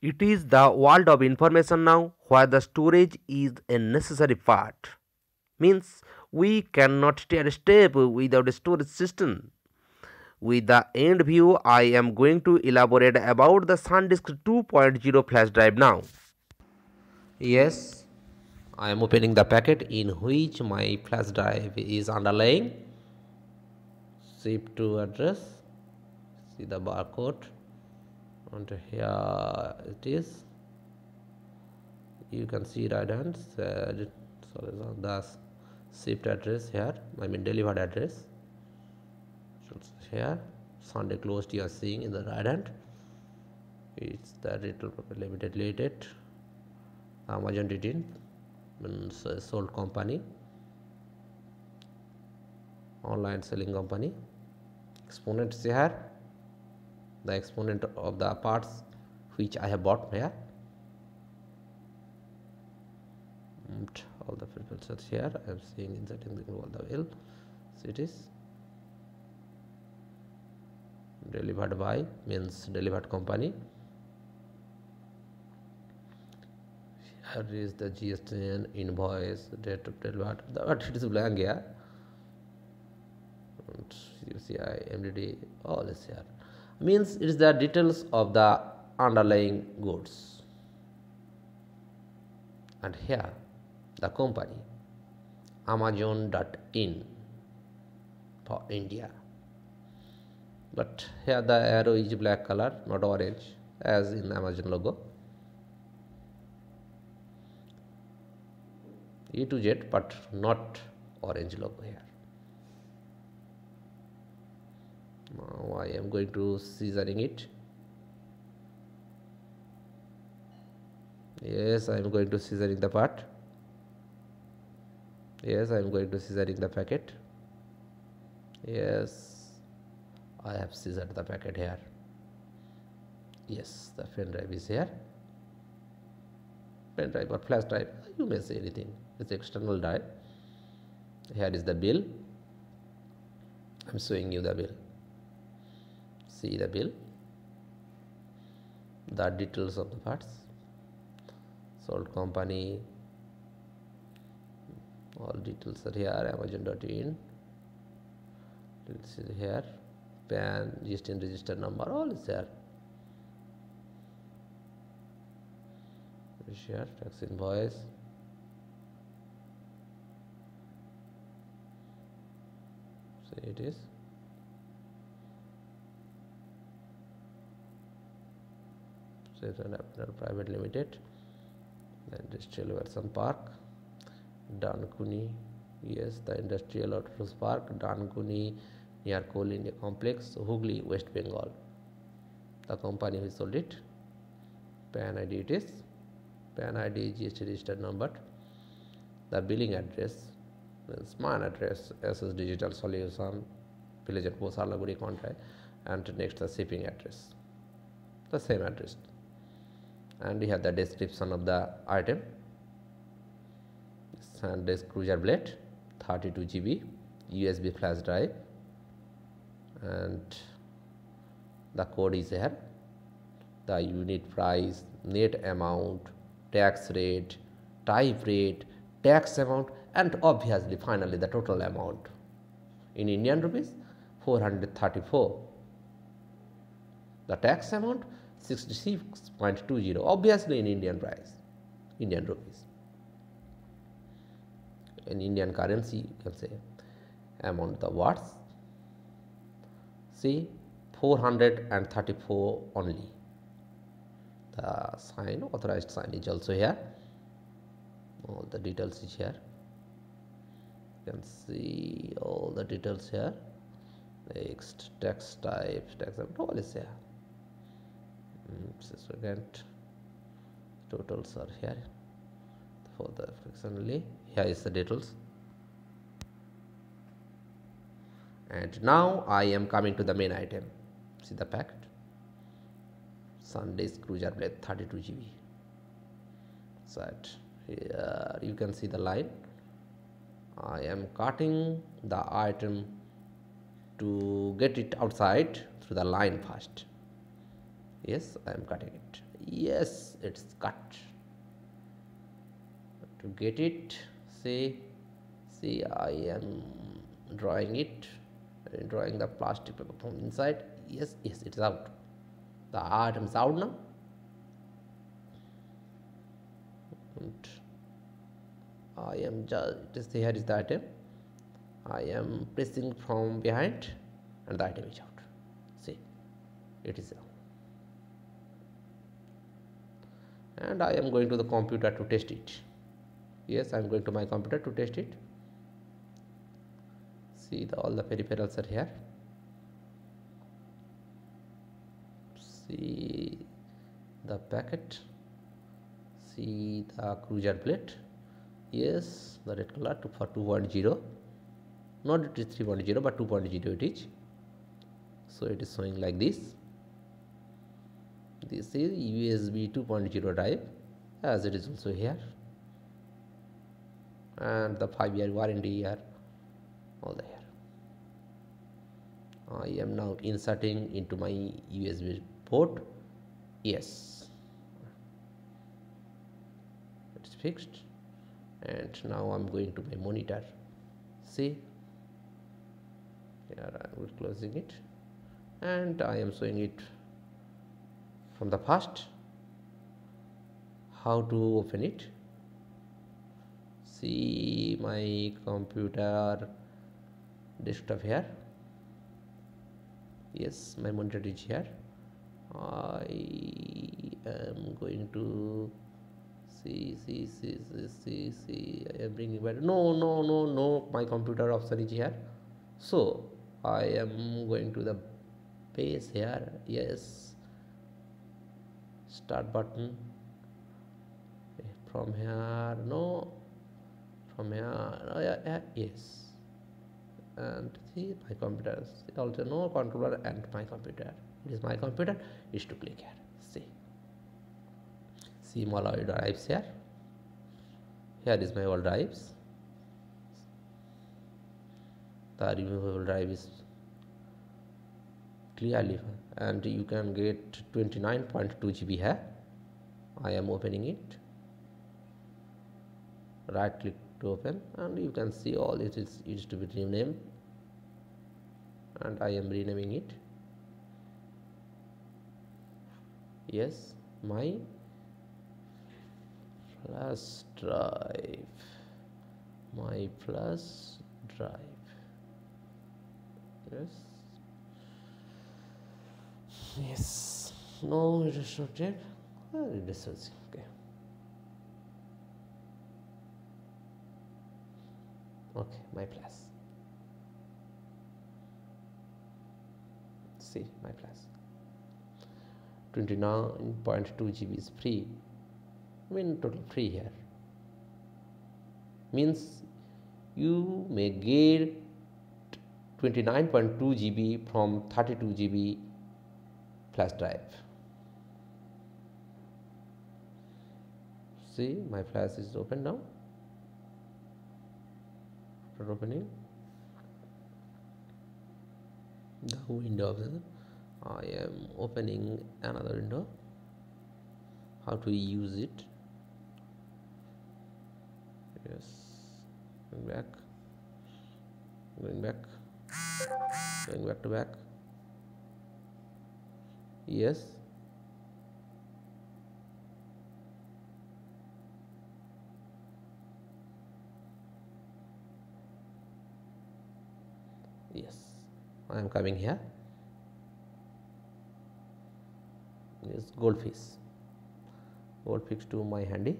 It is the world of information now where the storage is a necessary part. Means we cannot stay a step without a storage system. With the end view, I am going to elaborate about the SanDisk 2.0 flash drive now. Yes, I am opening the packet in which my flash drive is underlying. Ship to address. See the barcode. And here it is. You can see right hand. Sorry, the shipped address here. I mean delivered address. Here, Sunday closed. You are seeing in the right hand. It's the retail limited limited. Amazon didn't means sold company, online selling company. Exponent is here, the exponent of the parts which I have bought here, and all the people are here. I am seeing inserting all the will. So it is delivered by means delivered company. Here is the GSTN invoice, date of delivered, but it is blank here. And UCI, MDD, all is here. Means it is the details of the underlying goods. And here the company Amazon.in for India. But here the arrow is black color, not orange as in Amazon logo. E to Z, but not orange logo here. Now I am going to scissoring it. Yes, I am going to scissoring the part. Yes, I am going to scissoring the packet. Yes, I have scissored the packet here. Yes, the pen drive is here. Pen drive or flash drive, you may say anything. It's external drive. Here is the bill. I'm showing you the bill. See the bill, the details of the parts, sold company, all details are here. Amazon.in, let's see here, PAN, GSTN register number, all is there. Share tax invoice, so it is. Private Limited, Industrial Version Park, Dankuni. Yes, the Industrial Outdoors Park, Dankuni, near Coal India Complex, Hooghly, West Bengal. The company who sold it. PAN ID it is. PAN ID, GST registered number. The billing address, SMAN address, SS Digital Solution, Village at Posarlaguri contract, and next the shipping address. The same address. And we have the description of the item. SanDisk cruiser blade, 32 GB USB flash drive, and the code is here. The unit price, net amount, tax rate, type rate, tax amount, and obviously finally the total amount in Indian rupees 434. The tax amount 66.20, obviously in Indian price, Indian rupees. In Indian currency, you can say amount the watts. See, 434 only. The sign, authorized sign is also here. All the details is here. You can see all the details here. Next, tax type, tax amount, all is here. Second, totals are here for the fractionally. Here is the details. And now I am coming to the main item. See the packet. SanDisk cruiser blade, 32 GB. Side here you can see the line. I am cutting the item to get it outside through the line first. Yes, I am cutting it Yes, it's cut. To get it, see, I am drawing it, drawing the plastic paper from inside. Yes, yes, it is out. The item is out now. And I am just here is the item. I am pressing from behind and the item is out. See, it is out. And I am going to the computer to test it. Yes, I am going to my computer to test it. See, all the peripherals are here. See the packet. See the cruiser plate. Yes, the red color for 2.0. Not it is 3.0 but 2.0 it is. So it is showing like this. This is USB 2.0 drive, as it is also here, and the 5-year warranty here, all the here. I am now inserting into my USB port. Yes, it's fixed. And now I'm going to my monitor. See, here I will closing it, and I am showing it from the first how to open it. See my computer desktop here. Yes, my monitor is here. I am going to see. I am bringing back. No. My computer option is here. So I am going to the base here. Yes. Start button. From here, no. From here, oh, yeah, yes. And see my computer. Also no controller and my computer. It is my computer. Is to click here. See my all drives here. Here is my all drives. The removable drive is clearly, and you can get 29.2 GB here. I am opening it. Right click to open, and you can see all it is used to be renamed, and I am renaming it. Yes, my flash drive, yes, no, it is not yet. It is okay. Okay, my flash. See my flash. 29.2 GB is free. I mean total free here. Means you may get 29.2 GB from 32 GB flash drive. See, my flash is open now. After opening the window, I am opening another window. How to use it? Yes, going back to back. Yes, I am coming here. Yes, goldfish to my handy.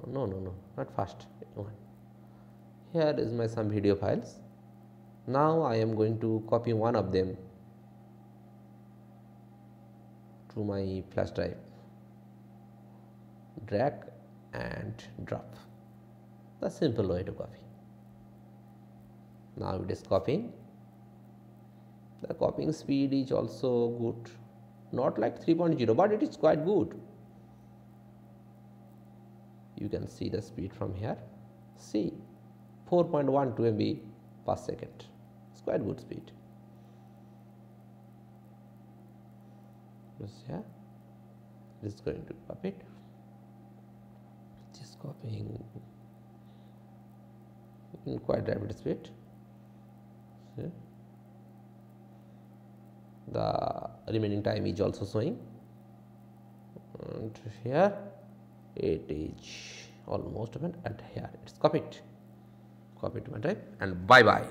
No, not fast one. Here is my some video files. Now I am going to copy one of them to my flash drive. Drag and drop. The simple way to copy. Now it is copying. The copying speed is also good. Not like 3.0, but it is quite good. You can see the speed from here. See, 4.12 MB per second. It's quite good speed. Yes, yeah. It is going to copy it. Just copying in quite rapid speed. See? The remaining time is also showing, and here it is almost open, and here it's copied my type, and bye bye.